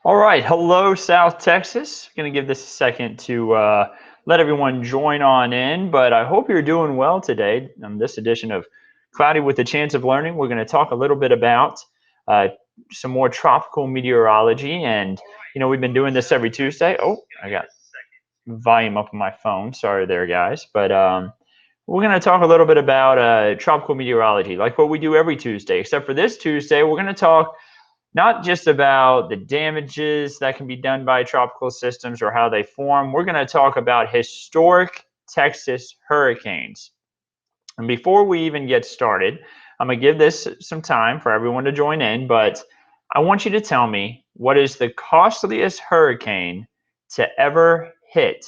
All right, hello South Texas. Going to give this a second to let everyone join on in, but I hope you're doing well today. On this edition of Cloudy with a Chance of Learning, we're going to talk a little bit about uh, some more tropical meteorology, and we've been doing this every Tuesday. Oh, I got volume up on my phone. Sorry there, guys, but we're going to talk a little bit about tropical meteorology, like what we do every Tuesday, except for this Tuesday, we're going to talk not just about the damages that can be done by tropical systems or how they form. We're going to talk about historic Texas hurricanes. And before we even get started, I'm going to give this some time for everyone to join in, but I want you to tell me what is the costliest hurricane to ever hit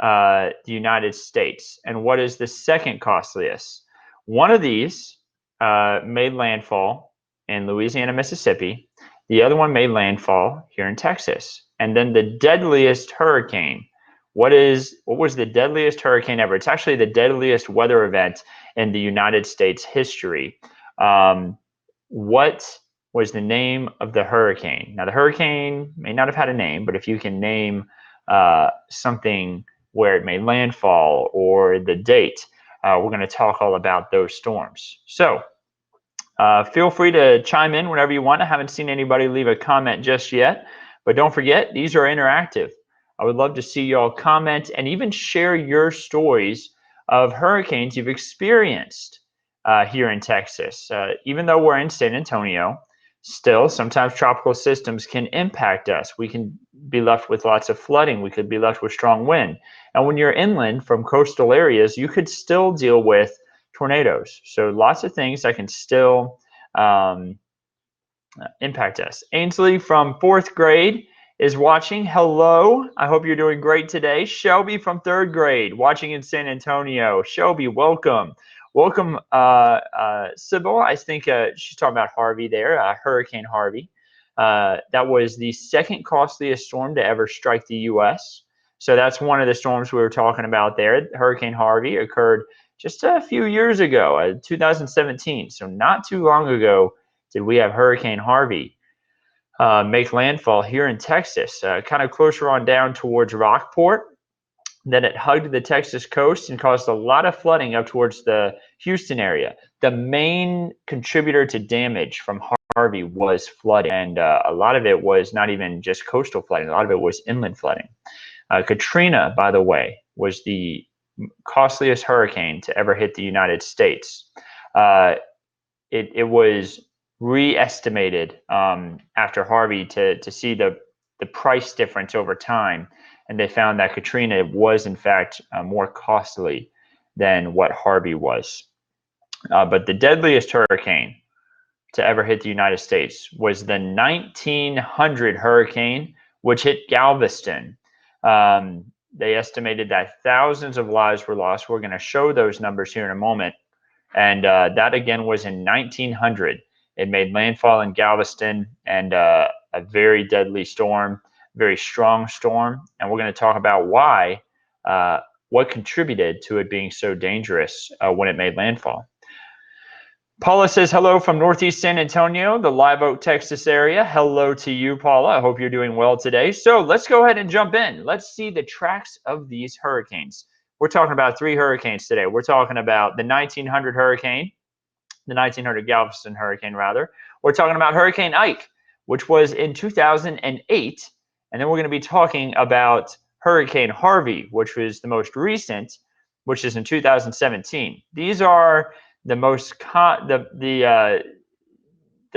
the United States, and what is the second costliest? One of these made landfall in Louisiana, Mississippi. The other one made landfall here in Texas. And then the deadliest hurricane. What was the deadliest hurricane ever? It's actually the deadliest weather event in the United States history. What was the name of the hurricane? Now, the hurricane may not have had a name, but if you can name something where it made landfall or the date, we're going to talk all about those storms. So feel free to chime in whenever you want. I haven't seen anybody leave a comment just yet, but don't forget, these are interactive. I would love to see y'all comment and even share your stories of hurricanes you've experienced here in Texas. Even though we're in San Antonio, still sometimes tropical systems can impact us. We can be left with lots of flooding. We could be left with strong wind. And when you're inland from coastal areas, you could still deal with tornadoes. So lots of things that can still impact us. Ainsley from fourth grade is watching. Hello. I hope you're doing great today. Shelby from third grade watching in San Antonio. Shelby, welcome. Welcome, Sybil. I think she's talking about Harvey there, Hurricane Harvey. That was the second costliest storm to ever strike the U.S. So that's one of the storms we were talking about there. Hurricane Harvey occurred just a few years ago, 2017. So not too long ago did we have Hurricane Harvey make landfall here in Texas, kind of closer on down towards Rockport. Then it hugged the Texas coast and caused a lot of flooding up towards the Houston area. The main contributor to damage from Harvey was flooding, and a lot of it was not even just coastal flooding. A lot of it was inland flooding. Katrina, by the way, was the costliest hurricane to ever hit the United States. It was re-estimated after Harvey to see the price difference over time, and they found that Katrina was in fact more costly than what Harvey was. But the deadliest hurricane to ever hit the United States was the 1900 hurricane, which hit Galveston. They estimated that thousands of lives were lost. We're going to show those numbers here in a moment. And that again was in 1900. It made landfall in Galveston, and a very deadly storm, very strong storm. And we're going to talk about why, what contributed to it being so dangerous when it made landfall. Paula says hello from Northeast San Antonio, the Live Oak, Texas area. Hello to you, Paula. I hope you're doing well today. So let's go ahead and jump in. Let's see the tracks of these hurricanes. We're talking about three hurricanes today. We're talking about the 1900 hurricane, the 1900 Galveston hurricane, rather. We're talking about Hurricane Ike, which was in 2008. And then we're going to be talking about Hurricane Harvey, which was the most recent, which is in 2017. These are the most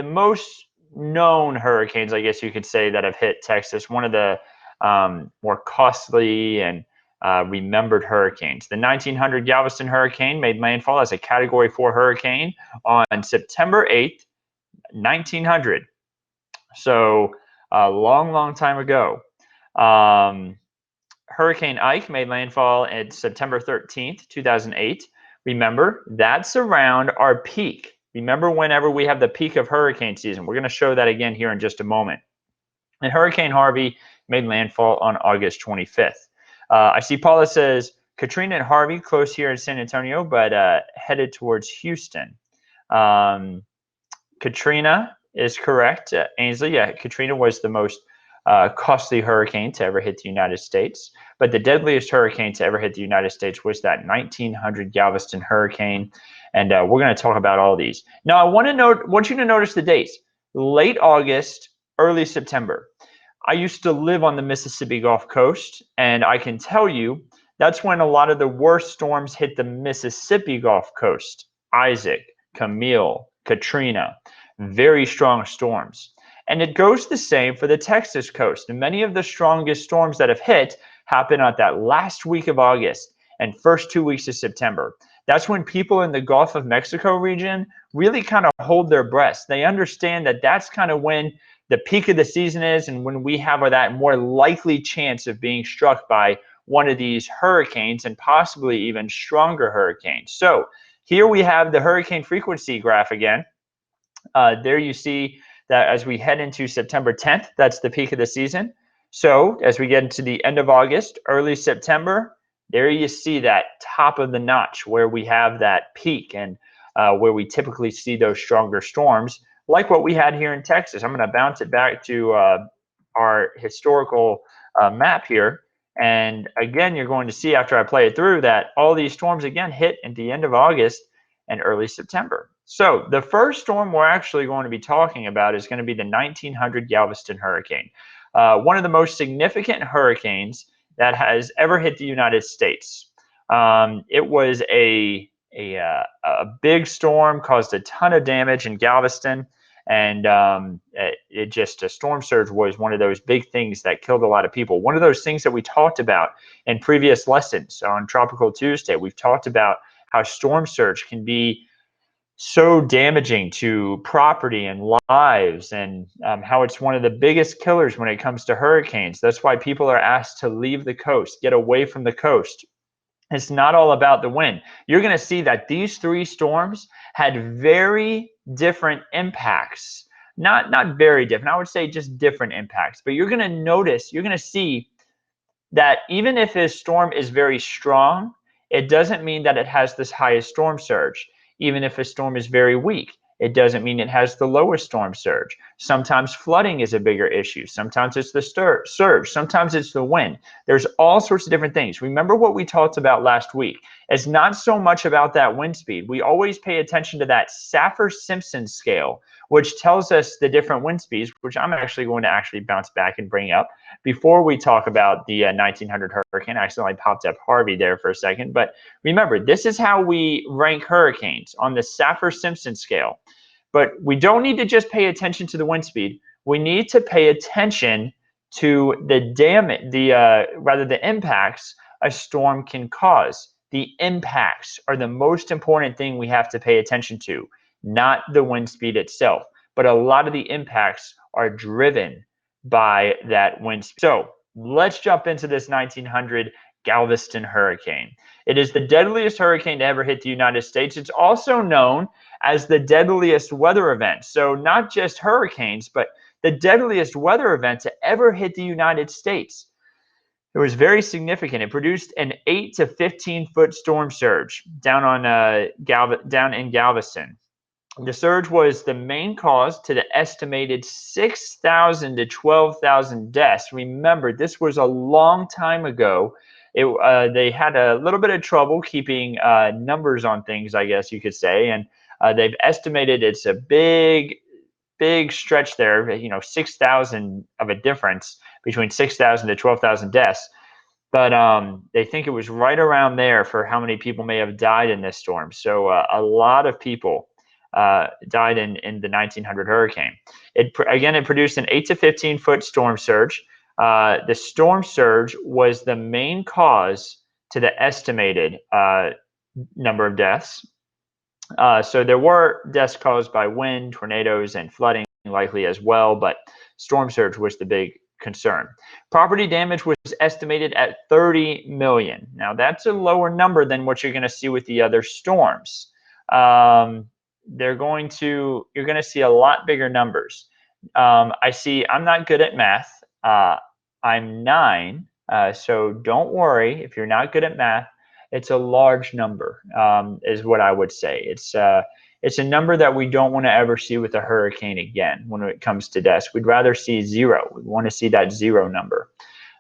most known hurricanes, I guess you could say, that have hit Texas. One of the more costly and remembered hurricanes. The 1900 Galveston hurricane made landfall as a Category 4 hurricane on September 8th, 1900. So a long time ago. Hurricane Ike made landfall at September 13th, 2008. Remember, that's around our peak. Remember, whenever we have the peak of hurricane season. We're going to show that again here in just a moment. And Hurricane Harvey made landfall on August 25th. I see Paula says Katrina and Harvey close here in San Antonio, but headed towards Houston. Katrina is correct. Ainsley, yeah, Katrina was the most costly hurricane to ever hit the United States. But the deadliest hurricane to ever hit the United States was that 1900 Galveston hurricane. And we're going to talk about all these. Now, I want you to notice the dates. Late August, early September. I used to live on the Mississippi Gulf Coast, and I can tell you that's when a lot of the worst storms hit the Mississippi Gulf Coast. Isaac, Camille, Katrina, very strong storms. And it goes the same for the Texas coast. And many of the strongest storms that have hit happen at that last week of August and first 2 weeks of September. That's when people in the Gulf of Mexico region really kind of hold their breaths. They understand that that's kind of when the peak of the season is and when we have that more likely chance of being struck by one of these hurricanes and possibly even stronger hurricanes. So here we have the hurricane frequency graph again. There you see that as we head into September 10th, that's the peak of the season. So as we get into the end of August, early September, there you see that top of the notch where we have that peak and where we typically see those stronger storms, like what we had here in Texas. I'm going to bounce it back to our historical map here. And again, you're going to see after I play it through that all these storms again hit at the end of August and early September. So the first storm we're actually going to be talking about is going to be the 1900 Galveston hurricane, one of the most significant hurricanes that has ever hit the United States. It was a big storm, caused a ton of damage in Galveston, and a storm surge was one of those big things that killed a lot of people. One of those things that we talked about in previous lessons on Tropical Tuesday. We've talked about how storm surge can be so damaging to property and lives, and how it's one of the biggest killers when it comes to hurricanes. That's why people are asked to leave the coast, get away from the coast. It's not all about the wind. You're going to see that these three storms had very different impacts. Not very different. I would say just different impacts. But you're going to notice, you're going to see that even if a storm is very strong, it doesn't mean that it has this highest storm surge. Even if a storm is very weak, it doesn't mean it has the lowest storm surge. Sometimes flooding is a bigger issue. Sometimes it's the surge. Sometimes it's the wind. There's all sorts of different things. Remember what we talked about last week. It's not so much about that wind speed. We always pay attention to that Saffir-Simpson scale, which tells us the different wind speeds, which I'm actually going to bounce back and bring up before we talk about the 1900 hurricane. I accidentally popped up Harvey there for a second. But remember, this is how we rank hurricanes on the Saffir-Simpson scale. But we don't need to just pay attention to the wind speed. We need to pay attention to the the impacts a storm can cause. The impacts are the most important thing we have to pay attention to, not the wind speed itself. But a lot of the impacts are driven by that wind speed. So let's jump into this 1900 Galveston hurricane. It is the deadliest hurricane to ever hit the United States. It's also known as the deadliest weather event. So not just hurricanes, but the deadliest weather event to ever hit the United States. It was very significant. It produced an 8 to 15-foot storm surge down in Galveston. The surge was the main cause to the estimated 6,000 to 12,000 deaths. Remember, this was a long time ago. They had a little bit of trouble keeping numbers on things, I guess you could say, and they've estimated it's a big stretch there, 6,000 of a difference between 6,000 to 12,000 deaths. But they think it was right around there for how many people may have died in this storm. So a lot of people died in the 1900 hurricane. It produced an 8 to 15-foot storm surge. The storm surge was the main cause to the estimated number of deaths. So there were deaths caused by wind, tornadoes, and flooding likely as well, but storm surge was the big concern. Property damage was estimated at 30 million. Now that's a lower number than what you're going to see with the other storms. You're going to see a lot bigger numbers. I'm not good at math. I'm 9, so don't worry if you're not good at math. It's a large number, is what I would say. It's a number that we don't want to ever see with a hurricane again when it comes to deaths. We'd rather see 0. We want to see that 0 number.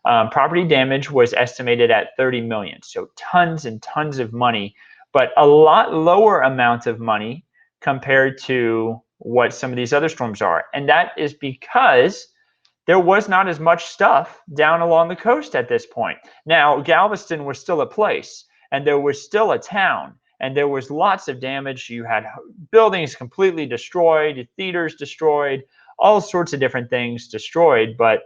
Property damage was estimated at 30 million, so tons and tons of money, but a lot lower amount of money compared to what some of these other storms are. And that is because there was not as much stuff down along the coast at this point. Now, Galveston was still a place, and there was still a town, and there was lots of damage. You had buildings completely destroyed, theaters destroyed, all sorts of different things destroyed, but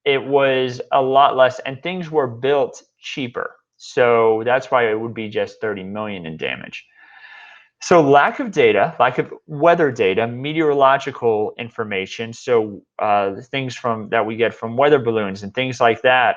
it was a lot less, and things were built cheaper. So that's why it would be just 30 million in damage. So lack of data, lack of weather data, meteorological information, so things that we get from weather balloons and things like that.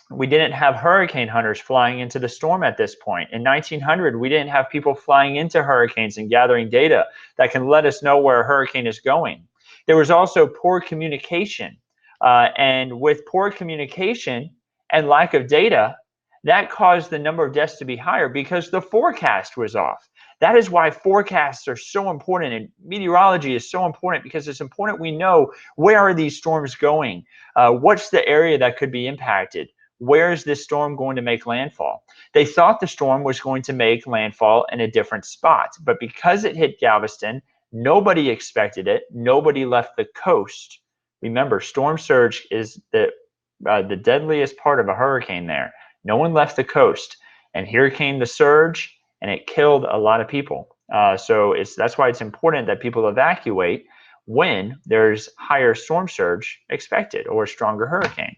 We didn't have hurricane hunters flying into the storm at this point. In 1900, we didn't have people flying into hurricanes and gathering data that can let us know where a hurricane is going. There was also poor communication. And with poor communication and lack of data, that caused the number of deaths to be higher because the forecast was off. That is why forecasts are so important, and meteorology is so important, because it's important we know where are these storms going, what's the area that could be impacted, where is this storm going to make landfall. They thought the storm was going to make landfall in a different spot, but because it hit Galveston, nobody expected it, nobody left the coast. Remember, storm surge is the deadliest part of a hurricane there. No one left the coast, and here came the surge, and it killed a lot of people. So that's why it's important that people evacuate when there's higher storm surge expected or a stronger hurricane.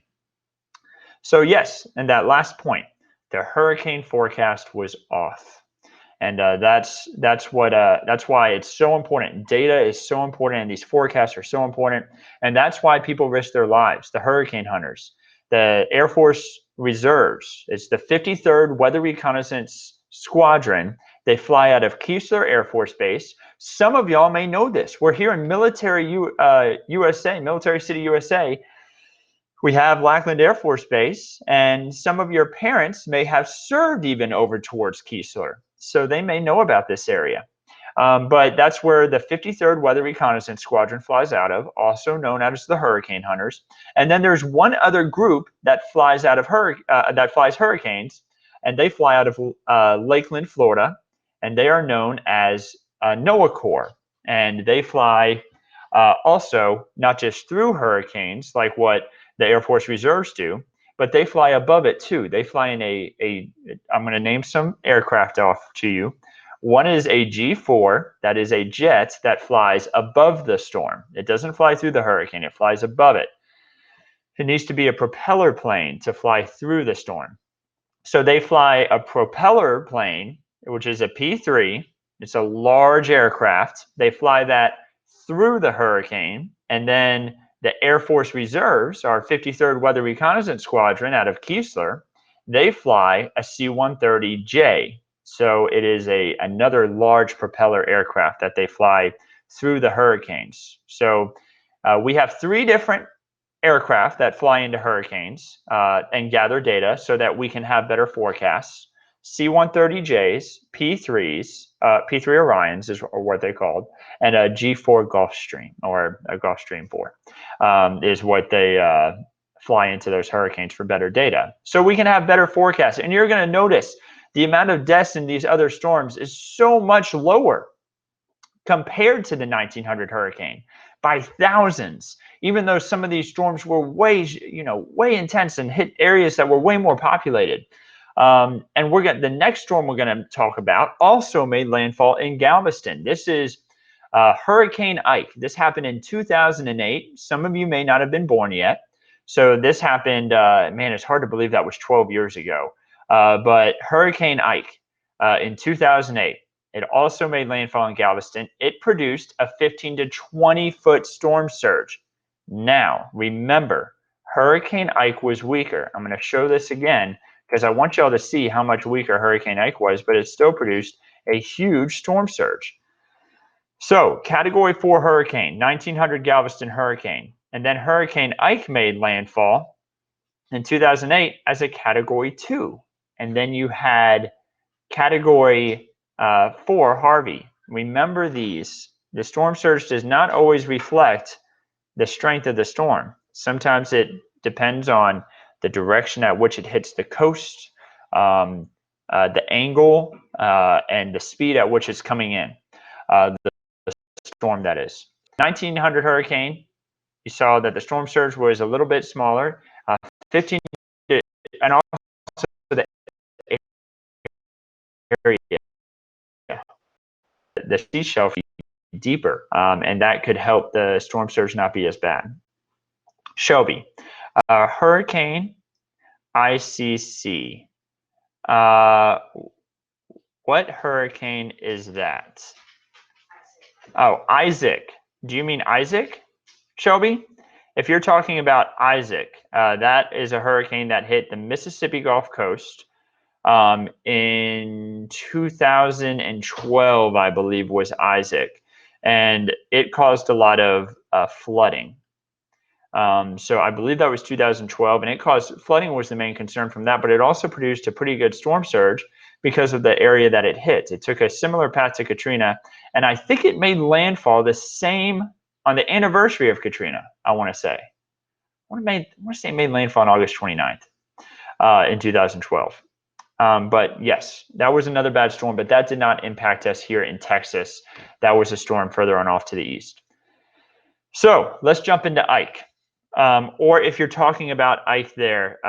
So yes, and that last point, the hurricane forecast was off. And that's why it's so important. Data is so important, and these forecasts are so important. And that's why people risk their lives, the hurricane hunters. The Air Force Reserves, it's the 53rd Weather Reconnaissance Squadron. They fly out of Keesler Air Force Base. Some of y'all may know this. We're here in Military City, USA. We have Lackland Air Force Base, and some of your parents may have served even over towards Keesler, so they may know about this area. But that's where the 53rd Weather Reconnaissance Squadron flies out of, also known as the Hurricane Hunters. And then there's one other group that flies out of hurricanes, and they fly out of Lakeland, Florida, and they are known as NOAA Corps, and they fly also not just through hurricanes like what the Air Force Reserves do, but they fly above it too. They fly in I'm going to name some aircraft off to you. One is a G4, that is a jet that flies above the storm. It doesn't fly through the hurricane, it flies above it. It needs to be a propeller plane to fly through the storm. So they fly a propeller plane, which is a P3. It's a large aircraft. They fly that through the hurricane, and then the Air Force Reserves, our 53rd Weather Reconnaissance Squadron out of Keesler, they fly a C-130J. So it is another large propeller aircraft that they fly through the hurricanes. So we have 3 different aircraft that fly into hurricanes and gather data so that we can have better forecasts. C-130Js, P3s, P3 Orions is what they're called, and a G4 Gulfstream, or a Gulfstream 4 is what they fly into those hurricanes for better data. So we can have better forecasts. And you're going to notice the amount of deaths in these other storms is so much lower compared to the 1900 hurricane by thousands, even though some of these storms were way intense and hit areas that were way more populated. And the next storm we're going to talk about also made landfall in Galveston. This is Hurricane Ike. This happened in 2008. Some of you may not have been born yet. So this happened, man, it's hard to believe that was 12 years ago. But Hurricane Ike in 2008, it also made landfall in Galveston. It produced a 15 to 20 foot storm surge. Now, remember, Hurricane Ike was weaker. I'm going to show this again because I want y'all to see how much weaker Hurricane Ike was, but it still produced a huge storm surge. So, Category 4 hurricane, 1900 Galveston hurricane. And then Hurricane Ike made landfall in 2008 as a Category 2. And then you had Category for Harvey. Remember these. The storm surge does not always reflect the strength of the storm. Sometimes it depends on the direction at which it hits the coast, the angle, and the speed at which it's coming in. The storm, that is. 1900 hurricane, you saw that the storm surge was a little bit smaller, 15, and also the area, the sea shelf deeper, and that could help the storm surge not be as bad. Shelby, hurricane ICC. What hurricane is that? Oh, Isaac. Do you mean Isaac, Shelby? If you're talking about Isaac, that is a hurricane that hit the Mississippi Gulf Coast in 2012, I believe, was Isaac. And it caused a lot of flooding. So I believe that was 2012, and it caused flooding was the main concern from that, but it also produced a pretty good storm surge because of the area that it hit. It took a similar path to Katrina, and I think it made landfall the same on the anniversary of Katrina, I want to say. I want to say it made landfall on August 29th in 2012. But yes, that was another bad storm, but that did not impact us here in Texas. That was a storm further on off to the east. So let's jump into Ike. Or if you're talking about Ike there,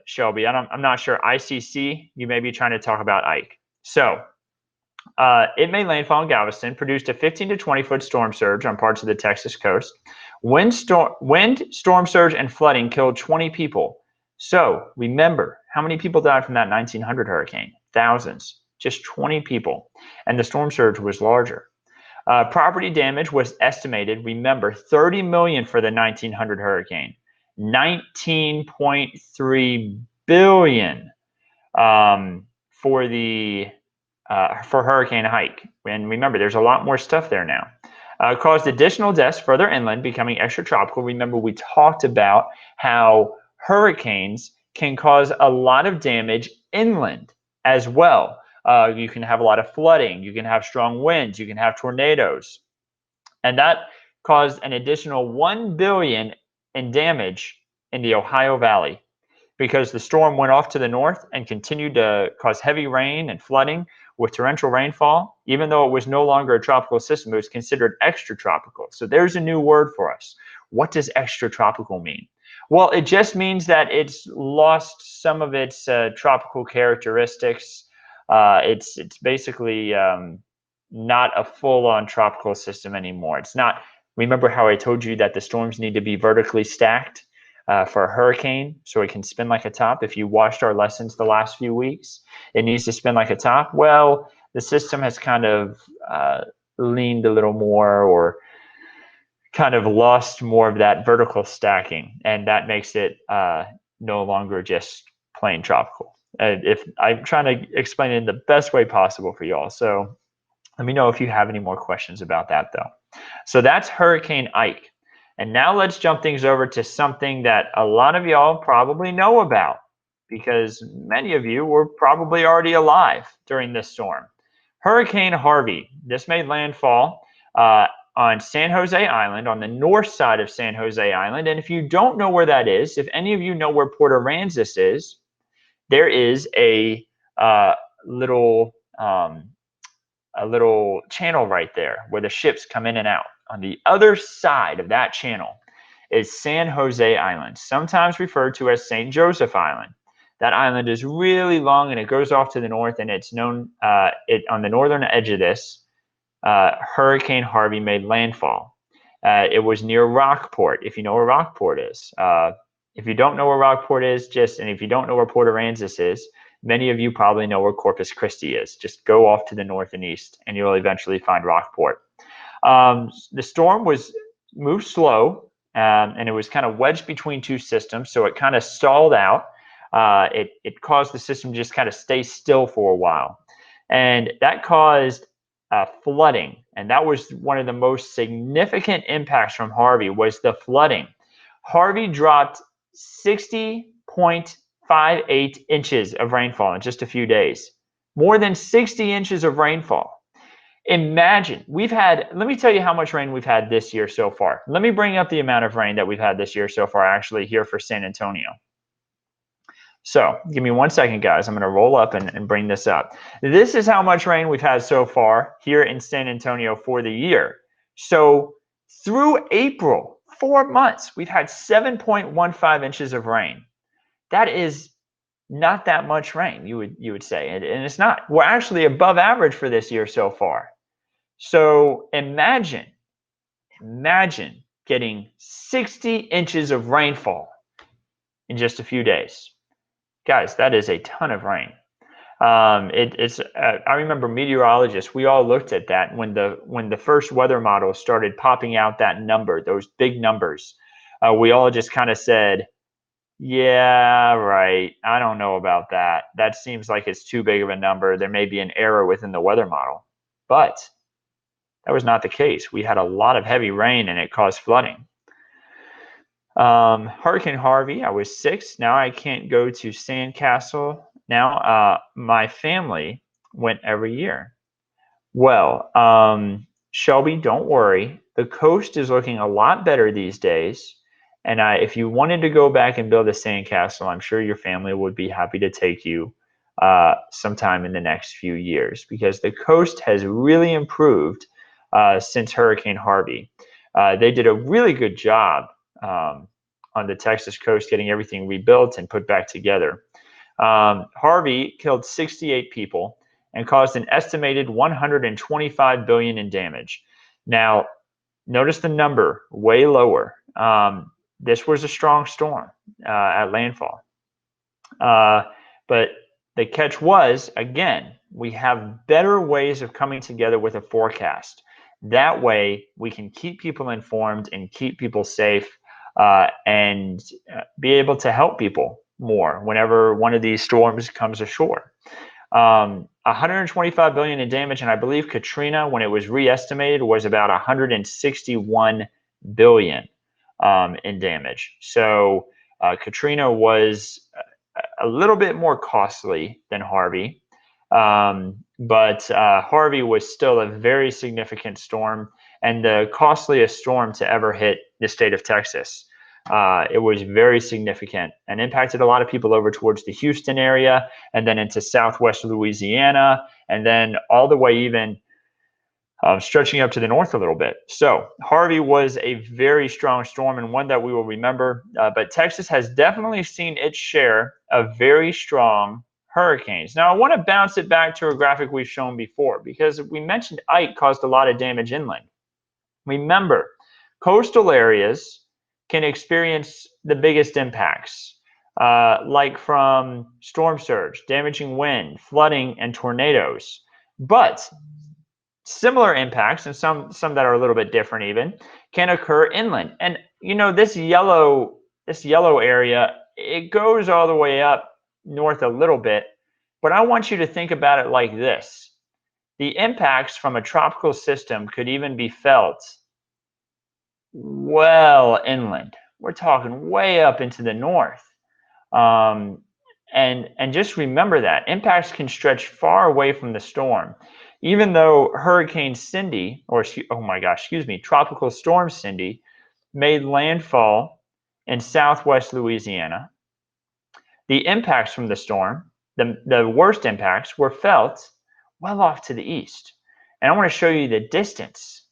Shelby, I'm not sure. ICC, you may be trying to talk about Ike. So it made landfall in Galveston, produced a 15 to 20 foot storm surge on parts of the Texas coast. Wind, storm surge, and flooding killed 20 people. So remember, how many people died from that 1900 hurricane? Thousands, just 20 people. And the storm surge was larger. Property damage was estimated, remember, $30 million for the 1900 hurricane, $19.3 billion for Hurricane Ike. And remember, there's a lot more stuff there now. Caused additional deaths further inland, becoming extratropical. Remember, we talked about how hurricanes can cause a lot of damage inland as well. You can have a lot of flooding, you can have strong winds, you can have tornadoes. And that caused an additional $1 billion in damage in the Ohio Valley because the storm went off to the north and continued to cause heavy rain and flooding with torrential rainfall. Even though it was no longer a tropical system, it was considered extratropical. So there's a new word for us. What does extratropical mean? Well, it just means that it's lost some of its tropical characteristics. It's basically not a full-on tropical system anymore. It's not. Remember how I told you that the storms need to be vertically stacked for a hurricane so it can spin like a top? If you watched our lessons the last few weeks, it needs to spin like a top. Well, the system has kind of leaned a little more or kind of lost more of that vertical stacking, and that makes it no longer just plain tropical. If I'm trying to explain it in the best way possible for y'all. So let me know if you have any more questions about that though. So that's Hurricane Ike. And now let's jump things over to something that a lot of y'all probably know about because many of you were probably already alive during this storm. Hurricane Harvey. This made landfall on San Jose Island, on the north side of San Jose Island. And if you don't know where that is, if any of you know where Port Aransas is, there is a little channel right there where the ships come in and out. On the other side of that channel is San Jose Island, sometimes referred to as St. Joseph Island. That island is really long and it goes off to the north, and it's known on the northern edge of this. Hurricane Harvey made landfall. It was near Rockport, if you know where Rockport is. If you don't know where Rockport is, and if you don't know where Port Aransas is, many of you probably know where Corpus Christi is. Just go off to the north and east, and you'll eventually find Rockport. The storm moved slow, and it was kind of wedged between two systems, so it kind of stalled out. It caused the system to just kind of stay still for a while, and that caused flooding. And that was one of the most significant impacts from Harvey was the flooding. Harvey dropped 60.58 inches of rainfall in just a few days. More than 60 inches of rainfall. Imagine, let me tell you how much rain we've had this year so far. Let me bring up the amount of rain that we've had this year so far, actually, here for San Antonio. So give me 1 second, guys. I'm going to roll up and bring this up. This is how much rain we've had so far here in San Antonio for the year. So through April, 4 months, we've had 7.15 inches of rain. That is not that much rain, you would say, and it's not. We're actually above average for this year so far. So imagine getting 60 inches of rainfall in just a few days. Guys, that is a ton of rain. I remember meteorologists, we all looked at that when the first weather model started popping out that number, those big numbers. We all just kind of said, yeah, right, I don't know about that. That seems like it's too big of a number. There may be an error within the weather model. But that was not the case. We had a lot of heavy rain and it caused flooding. Hurricane Harvey, I was 6. Now I can't go to Sandcastle. Now my family went every year. Well, Shelby, don't worry. The coast is looking a lot better these days. And if you wanted to go back and build a sandcastle, I'm sure your family would be happy to take you sometime in the next few years, because the coast has really improved since Hurricane Harvey. They did a really good job on the Texas coast getting everything rebuilt and put back together. Harvey killed 68 people and caused an estimated $125 billion in damage. Now, notice the number way lower. This was a strong storm at landfall. But the catch was, again, we have better ways of coming together with a forecast. That way, we can keep people informed and keep people safe and be able to help people more whenever one of these storms comes ashore. 125 billion in damage, and I believe Katrina, when it was re-estimated, was about 161 billion in damage. So Katrina was a little bit more costly than Harvey, but Harvey was still a very significant storm and the costliest storm to ever hit the state of Texas. It was very significant and impacted a lot of people over towards the Houston area and then into southwest Louisiana and then all the way even stretching up to the north a little bit. So Harvey was a very strong storm and one that we will remember, but Texas has definitely seen its share of very strong hurricanes. Now I want to bounce it back to a graphic we've shown before because we mentioned Ike caused a lot of damage inland. Remember, coastal areas can experience the biggest impacts, like from storm surge, damaging wind, flooding, and tornadoes. But similar impacts, and some that are a little bit different even, can occur inland. And you know, this yellow area, it goes all the way up north a little bit, but I want you to think about it like this. The impacts from a tropical system could even be felt well inland. We're talking way up into the north. And just remember that impacts can stretch far away from the storm. Even though Hurricane Cindy, Tropical Storm Cindy made landfall in southwest Louisiana, the impacts from the storm, the worst impacts, were felt well off to the east. And I want to show you the distance.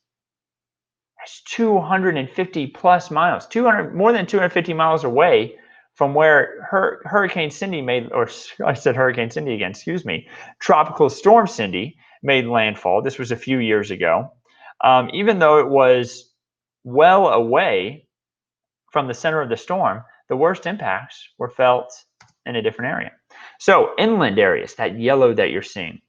That's 250 plus miles, more than 250 miles away from where Hurricane Cindy Tropical Storm Cindy made landfall. This was a few years ago. Even though it was well away from the center of the storm, the worst impacts were felt in a different area. So inland areas, that yellow that you're seeing,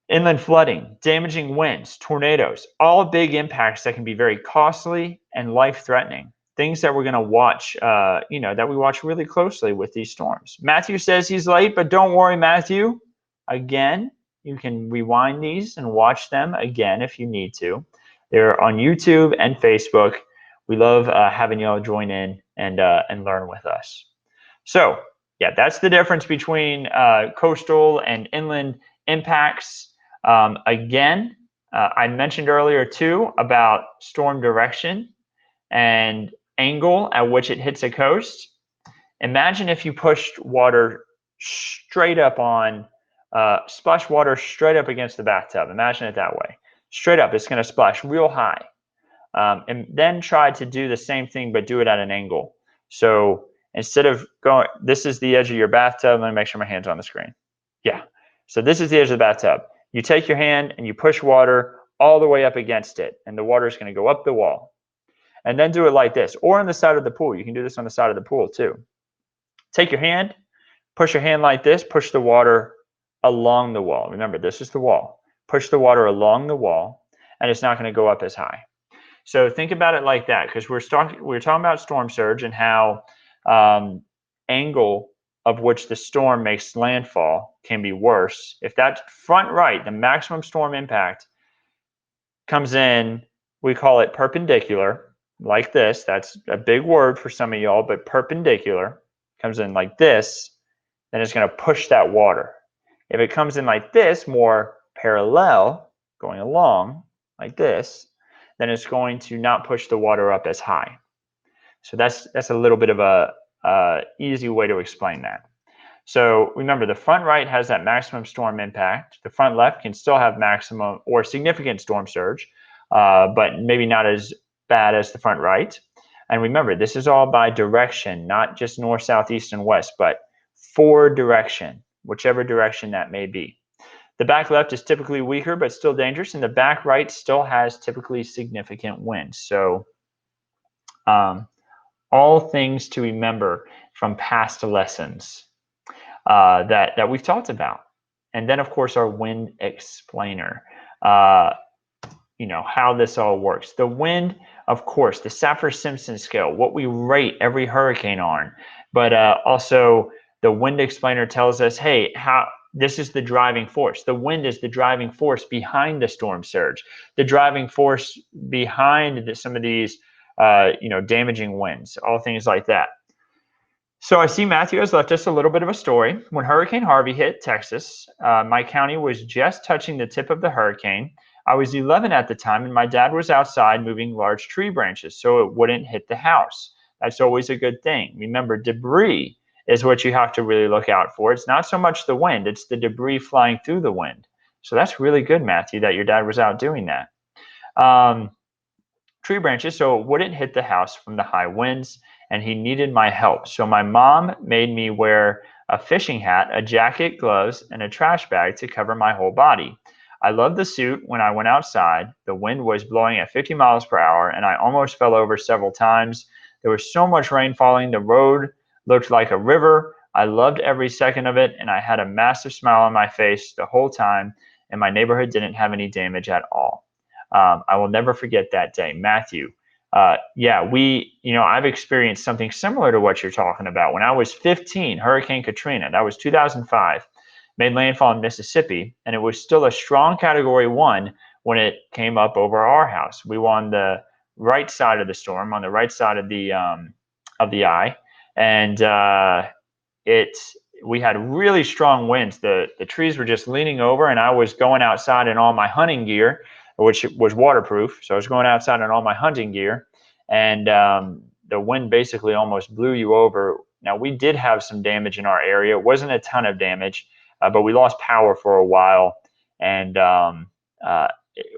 inland flooding, damaging winds, tornadoes, all big impacts that can be very costly and life-threatening. Things that we're going to watch, that we watch really closely with these storms. Matthew says he's late, but don't worry, Matthew. Again, you can rewind these and watch them again if you need to. They're on YouTube and Facebook. We love having y'all join in and learn with us. So Yeah, that's the difference between coastal and inland impacts. Again, I mentioned earlier too about storm direction and angle at which it hits a coast. Imagine if you pushed water straight up on, splash water straight up against the bathtub. Imagine it that way. Straight up, it's going to splash real high. And then try to do the same thing, but do it at an angle. So instead of going, this is the edge of your bathtub. Let me make sure my hand's on the screen. Yeah. So this is the edge of the bathtub. You take your hand and you push water all the way up against it, and the water is going to go up the wall. And then do it like this, or on the side of the pool. You can do this on the side of the pool too. Take your hand, push your hand like this, push the water along the wall. Remember, this is the wall. Push the water along the wall, and it's not going to go up as high. So think about it like that, because we're talking about storm surge and how angle of which the storm makes landfall can be worse. If that front right, the maximum storm impact, comes in, we call it perpendicular, like this. That's a big word for some of y'all, but perpendicular comes in like this, then it's going to push that water. If it comes in like this, more parallel, going along like this, then it's going to not push the water up as high. So that's a little bit of a easy way to explain that. So remember, the front right has that maximum storm impact. The front left can still have maximum or significant storm surge, but maybe not as bad as the front right. And remember, this is all by direction, not just north, south, east, and west, but for direction, whichever direction that may be. The back left is typically weaker, but still dangerous, and the back right still has typically significant winds. So all things to remember from past lessons that we've talked about. And then, of course, our wind explainer, how this all works. The wind, of course, the Saffir-Simpson scale, what we rate every hurricane on, but also the wind explainer tells us, hey, this is the driving force. The wind is the driving force behind the storm surge, the driving force behind some of these, damaging winds, all things like that. So I see Matthew has left us a little bit of a story. When Hurricane Harvey hit Texas, my county was just touching the tip of the hurricane. I was 11 at the time, and my dad was outside moving large tree branches so it wouldn't hit the house. That's always a good thing. Remember, debris is what you have to really look out for. It's not so much the wind, it's the debris flying through the wind. So that's really good, Matthew, that your dad was out doing that. Tree branches so it wouldn't hit the house from the high winds, and he needed my help. So my mom made me wear a fishing hat, a jacket, gloves, and a trash bag to cover my whole body. I loved the suit when I went outside. The wind was blowing at 50 miles per hour, and I almost fell over several times. There was so much rain falling. The road looked like a river. I loved every second of it, and I had a massive smile on my face the whole time, and my neighborhood didn't have any damage at all. I will never forget that day. Matthew, I've experienced something similar to what you're talking about. When I was 15, Hurricane Katrina, that was 2005, made landfall in Mississippi, and it was still a strong Category 1 when it came up over our house. We were on the right side of the storm, on the right side of the eye, and we had really strong winds. The trees were just leaning over, and I was going outside in all my hunting gear, which was waterproof. So I was going outside in all my hunting gear, and the wind basically almost blew you over. Now, we did have some damage in our area. It wasn't a ton of damage, but we lost power for a while, and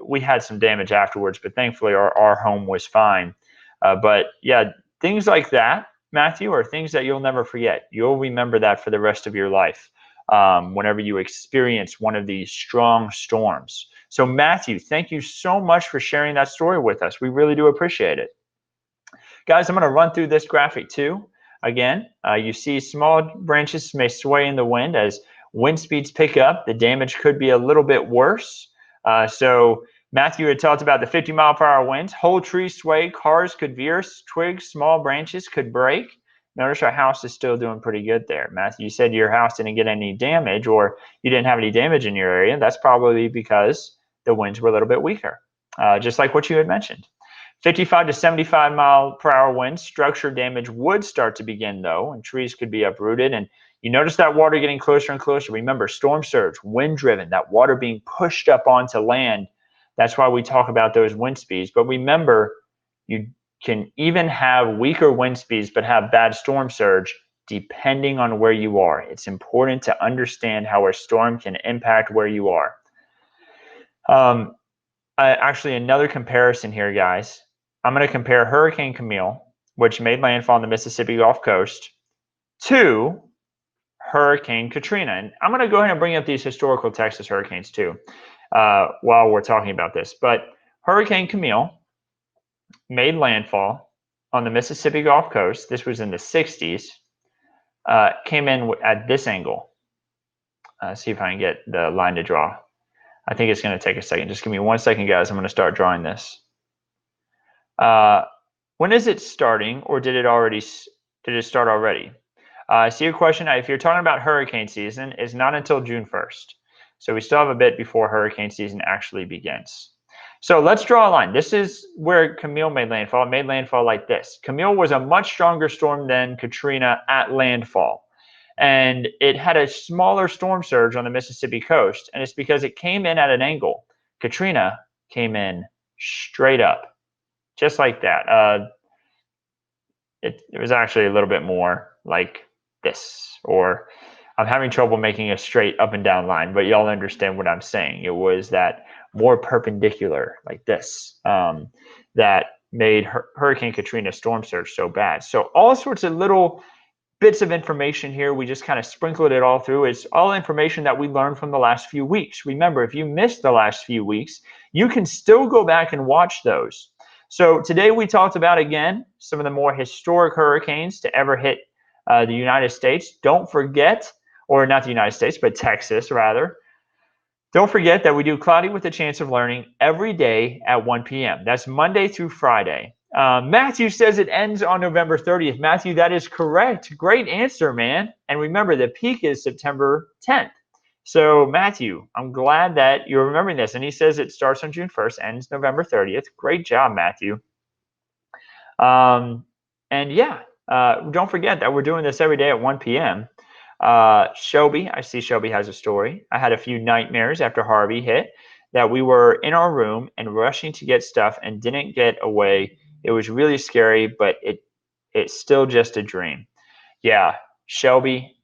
we had some damage afterwards, but thankfully our home was fine. But yeah, things like that, Matthew, are things that you'll never forget. You'll remember that for the rest of your life whenever you experience one of these strong storms. So Matthew, thank you so much for sharing that story with us. We really do appreciate it. Guys, I'm going to run through this graphic too. Again, you see small branches may sway in the wind. As wind speeds pick up, the damage could be a little bit worse. So Matthew had talked about the 50-mile-per-hour winds. Whole trees sway, cars could veer, twigs, small branches could break. Notice our house is still doing pretty good there. Matthew, you said your house didn't get any damage, or you didn't have any damage in your area. That's probably because the winds were a little bit weaker, just like what you had mentioned. 55 to 75 mile per hour winds. Structure damage would start to begin though, and trees could be uprooted. And you notice that water getting closer and closer. Remember, storm surge, wind driven, that water being pushed up onto land. That's why we talk about those wind speeds. But remember, you can even have weaker wind speeds but have bad storm surge depending on where you are. It's important to understand how a storm can impact where you are. Actually, another comparison here, guys. I'm going to compare Hurricane Camille, which made landfall on the Mississippi Gulf Coast, to Hurricane Katrina. And I'm going to go ahead and bring up these historical Texas hurricanes too while we're talking about this. But Hurricane Camille made landfall on the Mississippi Gulf Coast. This was in the 60s. Came in at this angle. See if I can get the line to draw. I think it's going to take a second. Just give me 1 second, guys. I'm going to start drawing this. When is it starting, or did it start already? I see your question. If you're talking about hurricane season, it's not until June 1st. So we still have a bit before hurricane season actually begins. So let's draw a line. This is where Camille made landfall. It made landfall like this. Camille was a much stronger storm than Katrina at landfall. And it had a smaller storm surge on the Mississippi coast, and it's because it came in at an angle. Katrina came in straight up, just like that. It was actually a little bit more like this, or I'm having trouble making a straight up and down line, but y'all understand what I'm saying. It was that more perpendicular, like this, that made Hurricane Katrina storm surge so bad. So all sorts of little bits of information here. We just kind of sprinkled it all through. It's all information that we learned from the last few weeks. Remember, if you missed the last few weeks, you can still go back and watch those. So today we talked about, again, some of the more historic hurricanes to ever hit the United States. Don't forget, or not the United States, but Texas rather. Don't forget that we do Cloudy with a Chance of Learning every day at 1 p.m. That's Monday through Friday. Matthew says it ends on November 30th. Matthew, that is correct. Great answer, man. And remember, the peak is September 10th. So, Matthew, I'm glad that you're remembering this. And he says it starts on June 1st, ends November 30th. Great job, Matthew. And yeah, don't forget that we're doing this every day at 1 p.m. Shelby, I see Shelby has a story. I had a few nightmares after Harvey hit that we were in our room and rushing to get stuff and didn't get away. It was really scary, but it's still just a dream. Yeah, Shelby,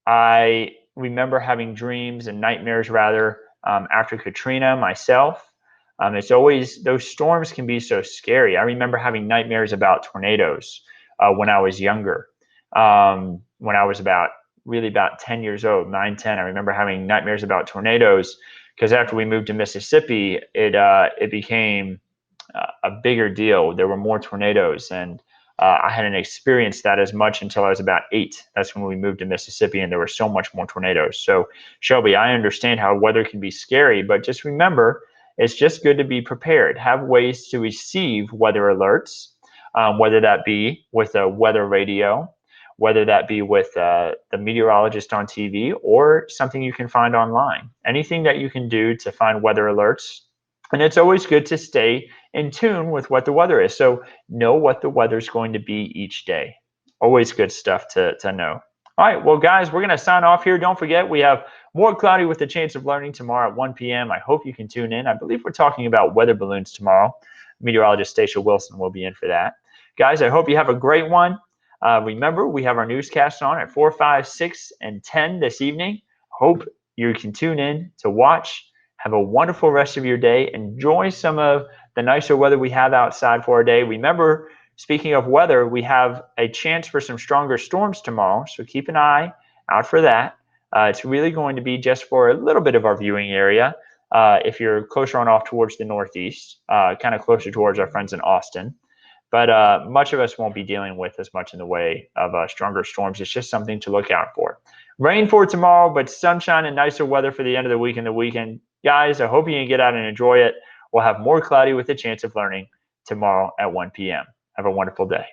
I remember having dreams and nightmares rather after Katrina myself. It's always, those storms can be so scary. I remember having nightmares about tornadoes when I was younger. When I was about 10 years old, 9, 10, I remember having nightmares about tornadoes because after we moved to Mississippi, it became a bigger deal. There were more tornadoes, and I hadn't experienced that as much until I was about 8. That's when we moved to Mississippi, and there were so much more tornadoes. So, Shelby, I understand how weather can be scary, but just remember, it's just good to be prepared. Have ways to receive weather alerts, whether that be with a weather radio, whether that be with the meteorologist on TV, or something you can find online. Anything that you can do to find weather alerts. And it's always good to stay in tune with what the weather is. So know what the weather is going to be each day. Always good stuff to know. All right, well, guys, we're going to sign off here. Don't forget, we have more Cloudy with a Chance of Learning tomorrow at 1 p.m. I hope you can tune in. I believe we're talking about weather balloons tomorrow. Meteorologist Andrew Wilson will be in for that. Guys, I hope you have a great one. Remember, we have our newscast on at 4, 5, 6, and 10 this evening. Hope you can tune in to watch. Have a wonderful rest of your day. Enjoy some of the nicer weather we have outside for our day. Remember, speaking of weather, we have a chance for some stronger storms tomorrow, so keep an eye out for that. It's really going to be just for a little bit of our viewing area. If you're closer on off towards the northeast, kind of closer towards our friends in Austin. But much of us won't be dealing with as much in the way of stronger storms. It's just something to look out for. Rain for tomorrow, but sunshine and nicer weather for the end of the week and the weekend. Guys, I hope you can get out and enjoy it. We'll have more Cloudy with a Chance of Learning tomorrow at 1 p.m. Have a wonderful day.